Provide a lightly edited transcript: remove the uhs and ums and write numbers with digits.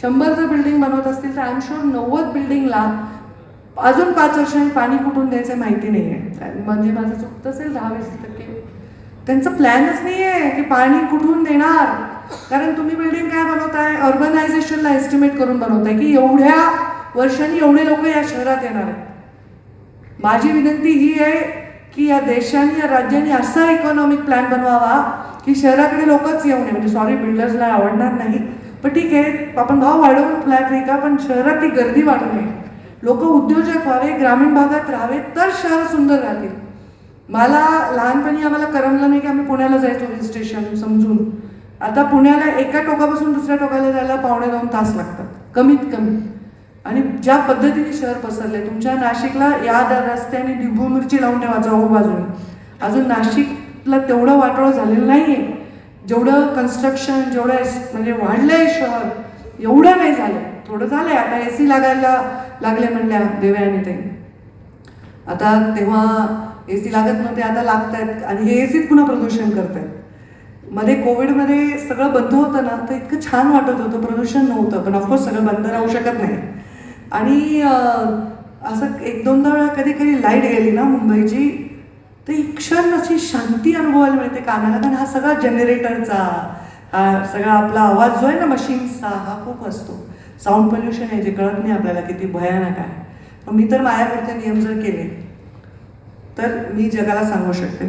100 जर बिल्डिंग बनवत असतील तर आय एम शुअर 90 बिल्डिंगला अजून 5 वर्षांनी पाणी कुठून द्यायचं माहिती नाही आहे. म्हणजे माझं चुकत असेल 10-20%. त्यांचं प्लॅनच नाही आहे की पाणी कुठून देणार. कारण तुम्ही बिल्डिंग काय बनवताय, अर्बनायझेशनला एस्टिमेट करून बनवताय की एवढ्या वर्षांनी एवढे लोक या शहरात येणार आहेत. माझी विनंती ही आहे की या देशाने, या राज्याने असा इकॉनॉमिक प्लॅन बनवावा की शहराकडे लोकच येऊ नये. म्हणजे सॉरी, बिल्डर्सला आवडणार नाही, पण ठीक आहे, आपण भाव वाढवून फ्लॅट नाही का, पण शहरात ती गर्दी वाढू नये. लोक उद्योजक व्हावे, ग्रामीण भागात राहावे, तर शहर सुंदर राहतील. मला लहानपणी आम्हाला करमलं नाही की आम्ही पुण्याला जायचो हिल स्टेशन समजून. आता पुण्याला एका टोकापासून दुसऱ्या टोकाला जायला 1.5-2 तास लागतात कमीत कमी. आणि ज्या पद्धतीने शहर पसरले, तुमच्या नाशिकला या रस्त्याने ढिबू मिरची लावून ठेवा चौबाजूने. अजून नाशिकला तेवढं वाटोळं झालेलं नाही आहे. जेवढं कन्स्ट्रक्शन, जेवढं म्हणजे वाढलंय शहर, एवढं नाही झालं. थोडं झालंय. आता AC लागायला लागले म्हणल्या देवयानी ते. आता तेव्हा AC लागत नव्हते, आता लागतायत. आणि हे ACच पुन्हा प्रदूषण करतायत. मध्ये कोविडमध्ये सगळं बंद होतं ना, तर इतकं छान वाटत होतं, प्रदूषण नव्हतं. पण ऑफकोर्स सगळं बंद राहू शकत नाही. आणि असं 1-2दा वेळा कधी लाईट गेली ना मुंबईची, तर एक क्षण अशी शांती अनुभवायला मिळते कानाला. कारण हा सगळा जनरेटरचा, हा सगळा आपला आवाज जो आहे ना मशीन्सचा, हा खूप असतो. साऊंड पोल्युशन आहे जे कळत नाही आपल्याला किती भयानक आहे. मी तर माझ्याकडचे नियम जर केले तर मी जगाला सांगू शकते.